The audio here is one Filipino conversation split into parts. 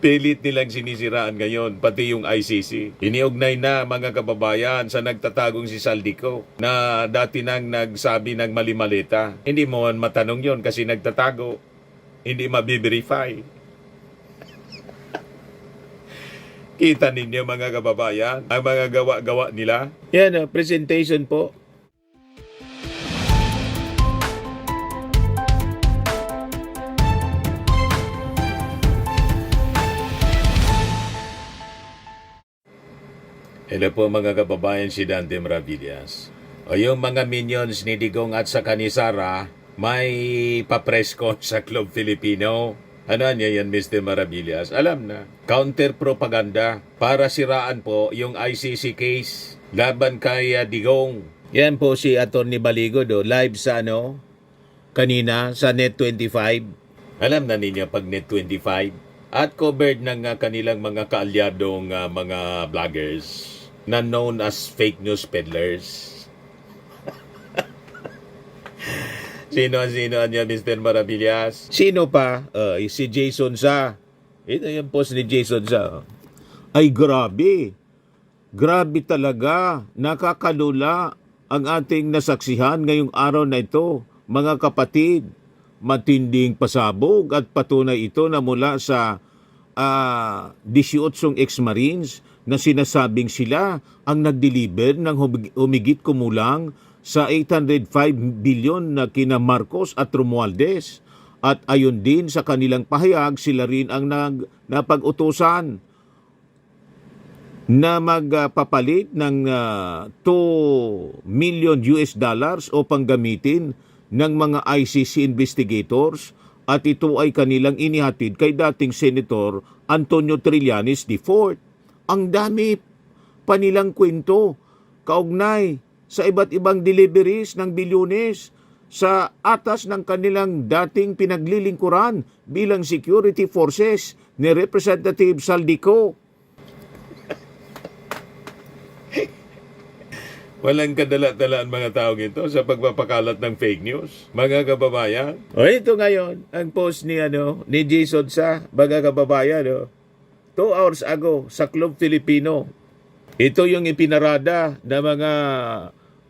Pilit nilang sinisiraan ngayon, pati yung ICC. Iniugnay na mga kababayan sa nagtatagong si Saldico na dati nang nagsabi ng mali-malita. Hindi mo man matanong yon kasi nagtatago. Hindi mabiverify. Kita ninyo mga kababayan, ang mga gawa-gawa nila. Yan, presentation po. Hello po mga kababayan, si Dante Maravillas. O yung mga minions ni Digong at sa Kanisara, may pa-press con sa Club Filipino. Ano niya yan, Mr. Maravillas? Alam na. Counter-propaganda para siraan po yung ICC case laban kay Digong. Yan po si Atty. Baligo live sa kanina sa Net25. Alam na ninyo pag Net25. At covered ng kanilang mga kaalyadong mga vloggers na known as fake news peddlers. Sino niya, Mr. Maravillas? Sino pa? Si Jason Sa. Ito yung post ni Jason Sa. Ay, grabe. Grabe talaga. Nakakalula ang ating nasaksihan ngayong araw na ito. Mga kapatid, matinding pasabog at patunay ito na mula sa 18 ex-Marines na sinasabing sila ang nag-deliver ng humigit kumulang sa 805 billion na kina Marcos at Romualdez. At ayon din sa kanilang pahayag, sila rin ang napag-utusan na magpapalit ng 2 million US dollars o panggamitin ng mga ICC investigators, at ito ay kanilang inihatid kay dating Senator Antonio Trillanes IV. Ang dami pa nilang kwento kaugnay sa iba't ibang deliveries ng bilyones sa atas ng kanilang dating pinaglilingkuran bilang security forces ni Representative Saldico. Walang kadala-dalaan mga taong ito sa pagpapakalat ng fake news, mga kababayan. O ito ngayon, ang post ni Jason Sa, mga kababayan, 2 hours ago sa Club Filipino. Ito yung ipinarada na mga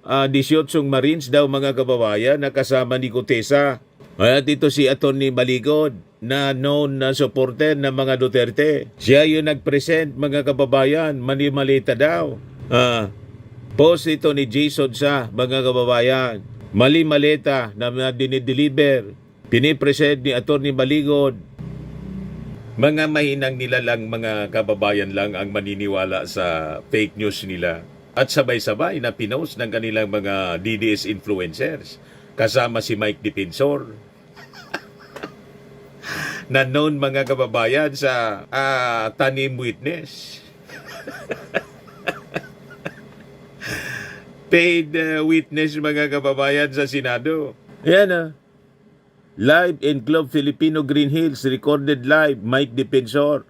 18 Marines daw, mga kababayan, na kasama ni Gutesa. At ito si Atty. Baligod, na known na supporter ng mga Duterte. Siya yung nag-present, mga kababayan, mali-malita daw. Post ito ni Jason Sa, mga kababayan. Mali-malita na dinideliver. Pinipresent ni Atty. Baligod. Mga mahinang nila lang, mga kababayan lang ang maniniwala sa fake news nila. At sabay-sabay na pinost ng kanilang mga DDS influencers. Kasama si Mike Defensor. Na known, mga kababayan, sa tanim witness. Paid witness, mga kababayan, sa Senado. Yan live in Club Filipino Green Hills, recorded live, Mike Defensor.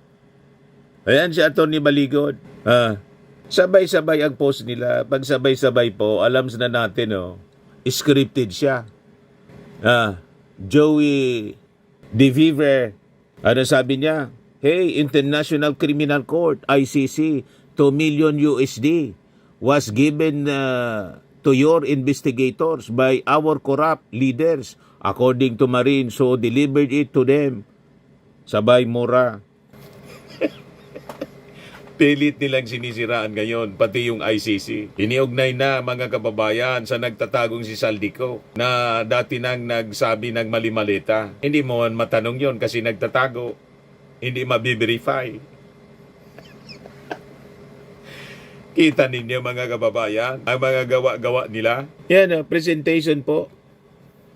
Ayan si Atty. Baligod. Sabay-sabay ang post nila. Pag sabay-sabay po, alam na natin, scripted siya. Joey DeViver, ano sabi niya? Hey, International Criminal Court, ICC, 2 million USD was given to your investigators by our corrupt leaders, according to Marines, so delivered it to them. Sabay mura. Pilit nilang sinisiraan ngayon, pati yung ICC. Iniugnay na, mga kababayan, sa nagtatagong si Saldico na dati nang nagsabi ng mali-malita. Hindi mo man matanong yon kasi nagtatago. Hindi mabiverify. Kita ninyo, mga kababayan, ang mga gawa-gawa nila. Yan, presentation po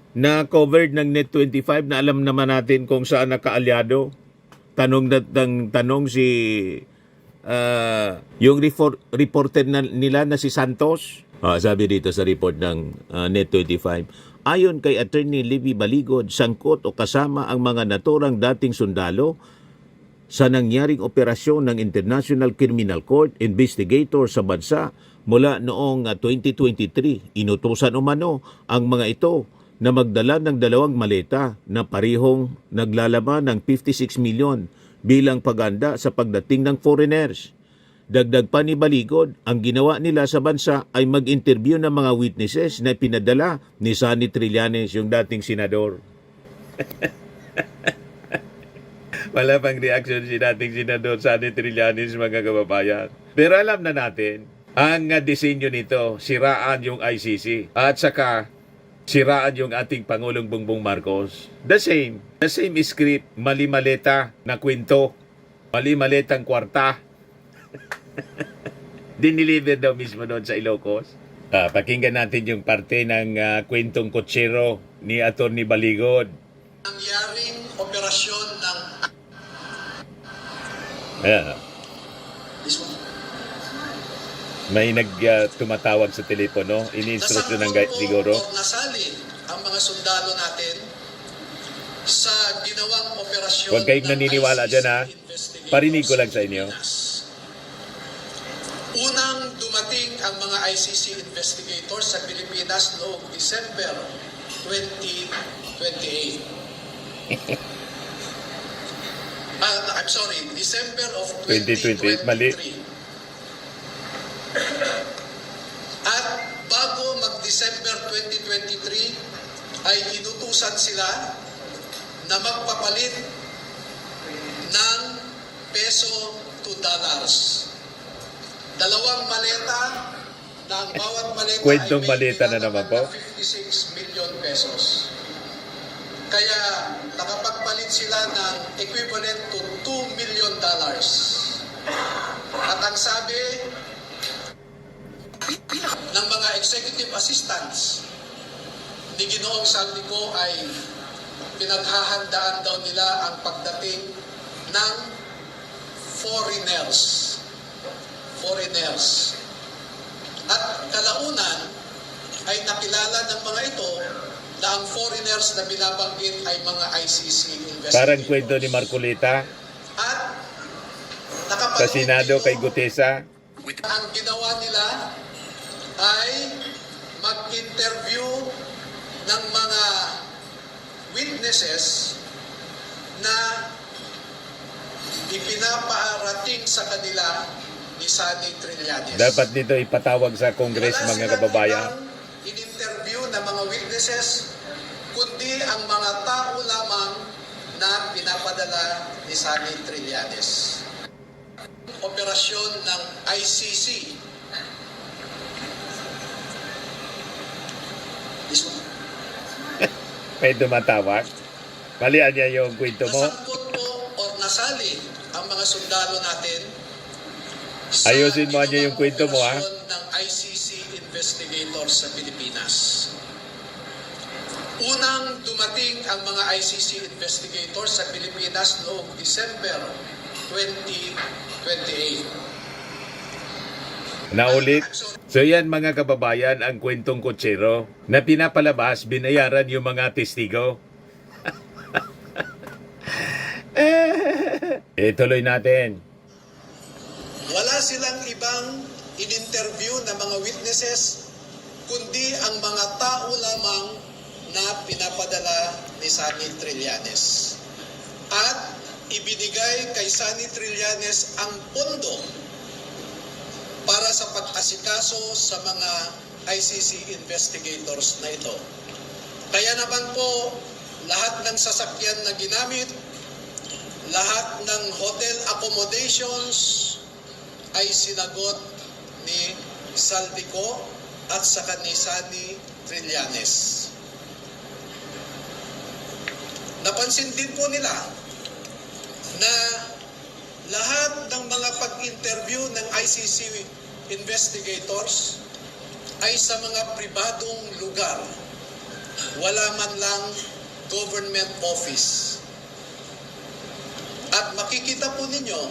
na covered ng Net25 na alam naman natin kung saan nakaalyado. Tanong si yung reporter nila na si Santos. Sabi dito sa report ng Net25, ayon kay Attorney Libby Baligod, sangkot o kasama ang mga naturang dating sundalo sa nangyaring operasyon ng International Criminal Court investigator sa bansa mula noong 2023. Inutusan umano ang mga ito na magdala ng 2 maleta na parehong naglalaman ng 56 million bilang paganda sa pagdating ng foreigners. Dagdag pa ni Baligod, ang ginawa nila sa bansa ay mag-interview ng mga witnesses na pinadala ni Sonny Trillanes, yung dating senador. Wala pang reaction si dating senador Sonny Trillanes, mga kababayan. Pero alam na natin, ang disenyo nito, siraan yung ICC at saka siraan yung ating Pangulong Bongbong Marcos. The same script, mali-maleta na kwento, mali-maletang kwarta. Diniliver daw mismo doon sa Ilocos. Pakinggan natin yung parte ng kwentong kotsero ni Atty. Baligod. Nangyaring operasyon ng may tumatawag sa telepono, ini-instruction ng siguro. Nasali ang mga sundalo natin sa ginawang operasyon. Huwag kayong naniniwala dyan, ha. Parinig ko lang sa inyo. Unang dumating ang mga ICC investigators sa Pilipinas noong December 2028. December of 2023. Mali. At bago mag-December 2023, ay inutusan sila na magpapalit ng peso to dollars. Dalawang maleta na ang bawat maleta Kwentong ay may maleta na naman po. 56 million pesos. Kaya nakapagpalit sila ng equivalent to $2 million. At ang sabi ng mga executive assistants ni Ginoong Saldico ay pinaghahandaan daw nila ang pagdating ng foreigners. At kalaunan ay nakilala ng mga ito na ang foreigners na binabanggit ay mga ICC investigators. Parang kwento ni Marcolita At sa Senado kay Gutesa. ang ginawa nila ay mag-interview ng mga witnesses na ipinaparating sa kanila ni Sonny Trillanes. Dapat dito ipatawag sa Congress, mga kababayan. In-interview ng mga witnesses, kundi ang mga tao lamang na pinapadala ni Sonny Trillanes. Operasyon ng ICC. May tumatawag. Malian niya yung kwento mo. Nasangkot po o nasali ang mga sundalo natin sa Ayusin mo niya yung kwento mo, ha? operasyon ng ICC investigators sa Pilipinas. Unang dumating ang mga ICC investigators sa Pilipinas noong December 2028. Naulit. So yan, mga kababayan, ang kwentong kotsero na pinapalabas, binayaran yung mga testigo. Tuloy natin. Wala silang ibang in-interview na mga witnesses, kundi ang mga tao lamang na pinapadala ni Sonny Trillanes. At ibinigay kay Sonny Trillanes ang pondo para sa pag-asikaso sa mga ICC investigators na ito. Kaya naman po, lahat ng sasakyan na ginamit, lahat ng hotel accommodations ay sinagot ni Saldico at saka ni Sonny Trillanes. Napansin din po nila na lahat ng mga pag-interview ng ICC investigators ay sa mga pribadong lugar. Wala man lang government office. At makikita po ninyo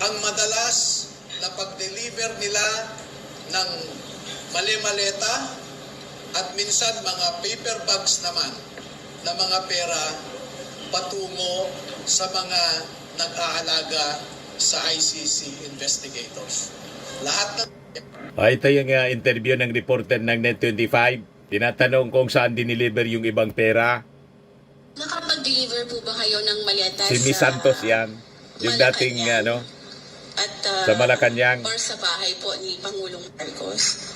ang madalas na pag-deliver nila ng mali-maleta at minsan mga paper bags naman na mga pera patungo sa mga nag-aalaga sa ICC investigators. Lahat ng... Ito yung interview ng reporter ng Net25. Tinatanong kung saan diniliver yung ibang pera. Nakapag Nakapag-deliver po ba kayo ng maleta Si Miss Santos yan. Yung dating, Malacanang? At, sa Malacanang. or sa bahay po ni Pangulong Marcos?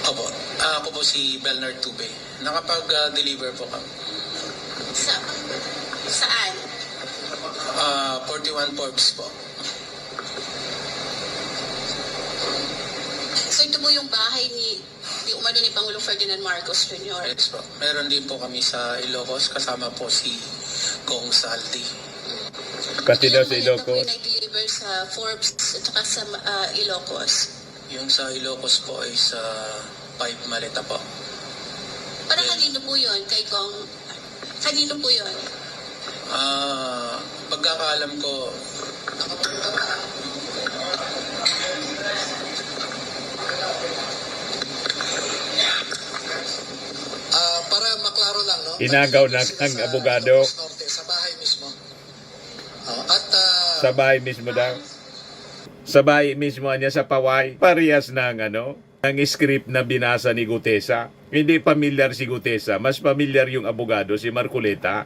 Opo. Ako po si Belnard Tube. Nakapag-deliver po kami. Saan? 41 Forbes po. So ito po yung bahay ni umano ni Pangulong Ferdinand Marcos Jr. Yes po. Meron din po kami sa Ilocos. Kasama po si Gong Saldi. Pati daw sa Ilang maleta po Ilocos. yung nag-deliver sa Forbes at saka sa Ilocos? Yung sa Ilocos po ay sa 5 maleta po. Para kanino po yun? Kanino po yun? Pagkakaalam ko, Para maklaro lang, no? Inagaw na Nag-deliver ang sila sa abogado. Ilocos Norte, sa bahay mismo. At Sa bahay mismo daw. Sa bahay mismo niya sa Paway. Parehas ng ng script na binasa ni Gutesa. Hindi familiar si Gutesa. Mas familiar yung abogado, si Marcoleta.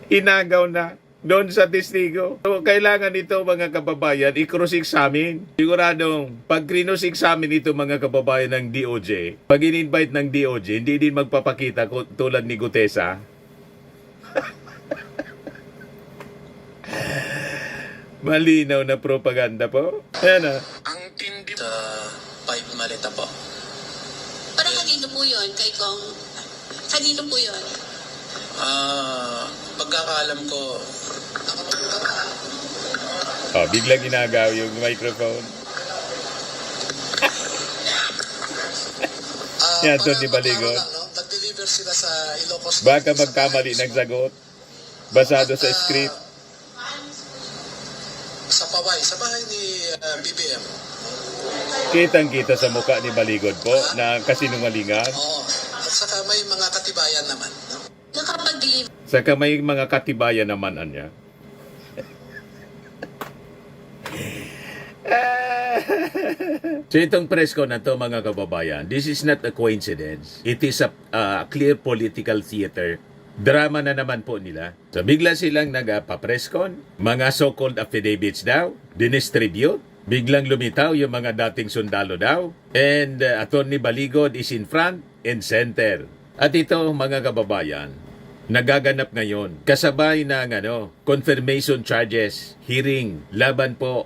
Inagaw na doon sa testigo. So, kailangan ito mga kababayan i-cross-examine. Siguradong pag cross-examine ito mga kababayan ng DOJ, pag in-invite ng DOJ, hindi din magpapakita tulad ni Gutesa. Malinaw na propaganda po. Ayan na. ang tindi sa 5 maleta po. Para kanino po yun? Kanino po yun? Pagkakaalam ko, Oh, biglang ginagaw yung microphone. Yan, para Tony maklaro Baligon. lang, no? Nag-deliver sila sa Ilocos Norte. Baka sa magkamali bahay mismo. nagsagot. Basado sa At, script. Sa Paway, sa bahay ni BBM. Kitang-kita sa mukha ni Baligod po na kasinungalingan. Oo. At saka may mga katibayan naman. No? Nakapag-deliver Saka may mga katibayan naman niya. So itong press ko na to mga kababayan, this is not a coincidence. It is a clear political theater. Drama na naman po nila. So bigla silang nagpa-press con, mga so-called affidavits daw, dinistribute. Biglang lumitaw yung mga dating sundalo daw. And Attorney Baligod is in front and center. At ito mga kababayan, nagaganap ngayon kasabay ng confirmation charges, hearing, laban po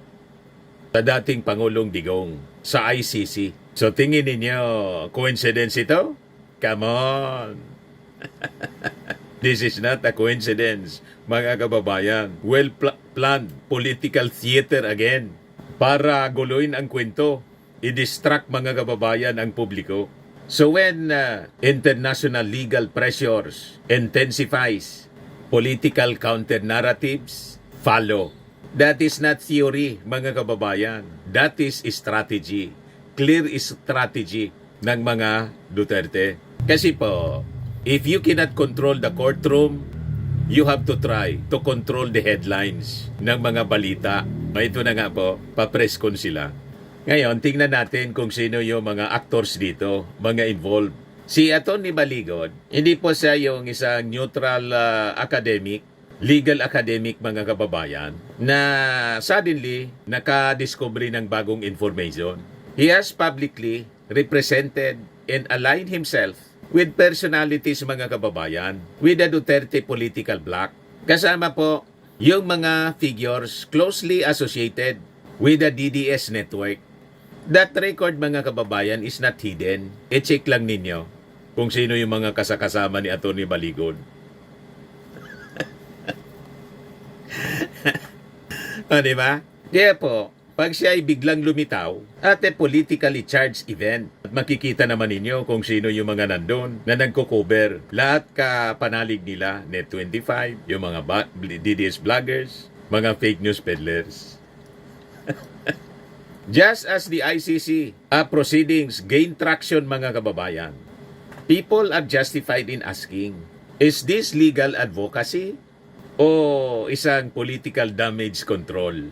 sa dating Pangulong Digong sa ICC. So tingin ninyo, coincidence ito? Come on! This is not a coincidence, mga kababayan. Well-planned political theater again para guluhin ang kwento, i-distract mga kababayan ang publiko. So when international legal pressures intensifies, political counter-narratives follow. That is not theory, mga kababayan. That is strategy. Clear strategy ng mga Duterte. Kasi po, if you cannot control the courtroom, you have to try to control the headlines ng mga balita. Ito na nga po, pa-press con sila. Ngayon, tingnan natin kung sino yung mga actors dito, mga involved. Si Atty. Baligod, hindi po siya yung isang neutral academic, legal academic mga kababayan, na suddenly nakadiscovery ng bagong information. He has publicly represented and aligned himself with personalities mga kababayan, with the Duterte political bloc. Kasama po yung mga figures closely associated with the DDS network. That record mga kababayan is not hidden. I-check lang ninyo kung sino yung mga kasakasama ni Atty. Baligod. Diba? Kaya po, pag siya ay biglang lumitaw at a politically charged event, at makikita naman ninyo kung sino yung mga nandun na nagko-cover. Lahat kapanalig nila, Net25, yung mga DDS vloggers, mga fake news peddlers. Just as the ICC proceedings gain traction mga kababayan, people are justified in asking, is this legal advocacy o isang political damage control?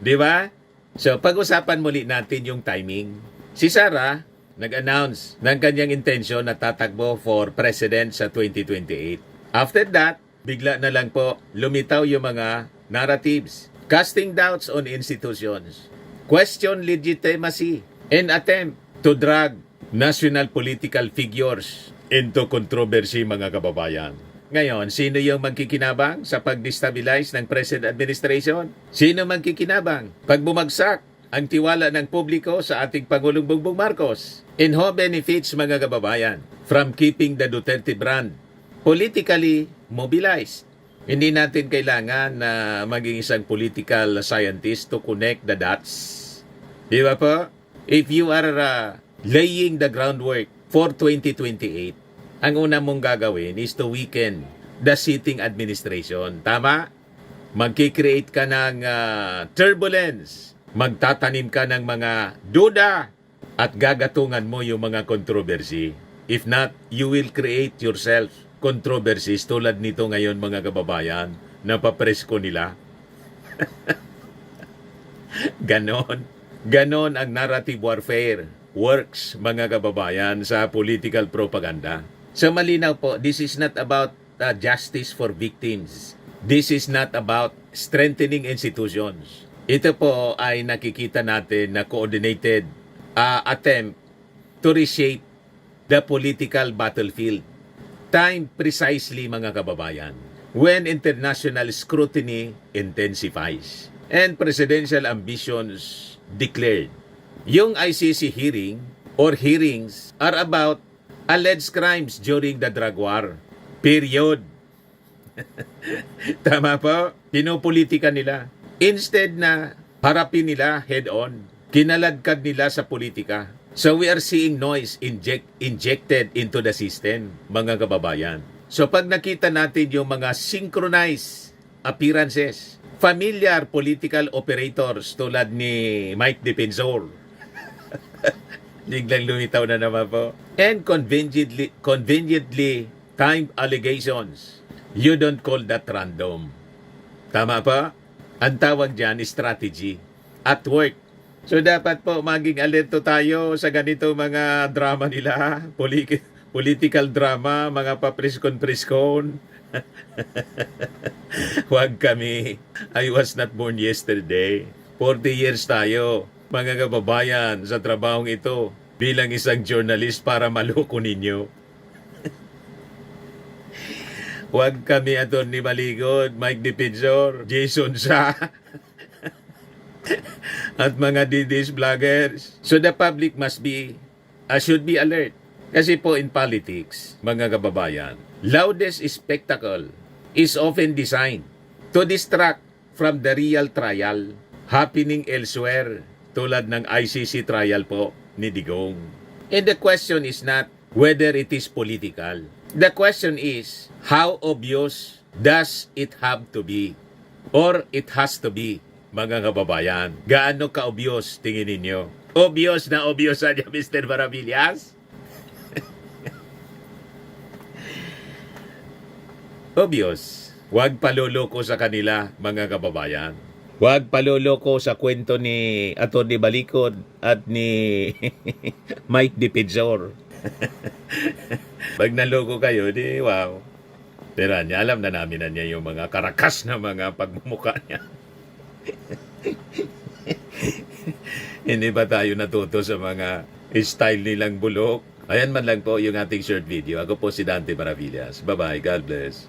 Di ba? So, pag-usapan muli natin yung timing. Si Sara, nag-announce ng kanyang intensyon na tatakbo for president sa 2028. After that, bigla na lang po lumitaw yung mga narratives, casting doubts on institutions, question legitimacy, and attempt to drag national political figures into controversy, mga kababayan. Ngayon, sino yung magkikinabang sa pag-destabilize ng present administration? Sino magkikinabang pag bumagsak ang tiwala ng publiko sa ating Pangulong Bongbong Marcos? And who benefits, mga kababayan, from keeping the Duterte brand politically mobilized? Hindi natin kailangan na maging isang political scientist to connect the dots. Di ba po? If you are laying the groundwork for 2028, ang una mong gagawin is to weaken the sitting administration. Tama? Magkikreate ka ng turbulence. Magtatanim ka ng mga duda at gagatungan mo yung mga controversy. If not, you will create yourself controversies tulad nito ngayon, mga kababayan, na papresko nila. Ganon. Ganon ang narrative warfare works, mga kababayan, sa political propaganda. So malinaw po, this is not about justice for victims. This is not about strengthening institutions. Ito po ay nakikita natin na coordinated attempt to reshape the political battlefield. Time precisely, mga kababayan, when international scrutiny intensifies and presidential ambitions declared. Yung ICC hearing or hearings are about alleged crimes during the drug war. Period. Tama po? Pinopolitika nila. Instead na harapin nila head-on, kinaladkad nila sa politika. So we are seeing noise injected into the system, mga kababayan. So pag nakita natin yung mga synchronized appearances, familiar political operators tulad ni Mike Defensor, biglang lumitaw na naman po, and conveniently timed allegations, you don't call that random. Tama pa? Ang tawag dyan is strategy at work. So dapat po maging alerto tayo sa ganito mga drama nila, political drama, mga papriskon-priskon. Huwag kami. I was not born yesterday. 40 years tayo, mga kababayan, sa trabahong ito bilang isang journalist para maloko ninyo. Huwag kami, Atty. Maligod, Mike Defensor, Jason Sa, at mga DDS vloggers. So the public should be alert. Kasi po in politics, mga kababayan, loudest spectacle is often designed to distract from the real trial happening elsewhere, tulad ng ICC trial po ni Digong. And the question is not whether it is political. The question is, how obvious does it have to be? Or it has to be, mga kababayan. Gaano ka-obvious tingin ninyo? Obvious na obvious niya, Mr. Maravillas? Obvious. Huwag paluloko sa kanila, mga kababayan. Huwag paluloko sa kwento ni Atty. Balikod at ni Mike Defensor. Pag naloko kayo, di wow. Pero niya, alam na namin na niya yung mga karakas na mga pagmumukha niya. Hindi ba tayo natuto sa mga style nilang bulok? Ayan man lang po yung ating short video. Ako po si Dante Maravillas. Bye-bye. God bless.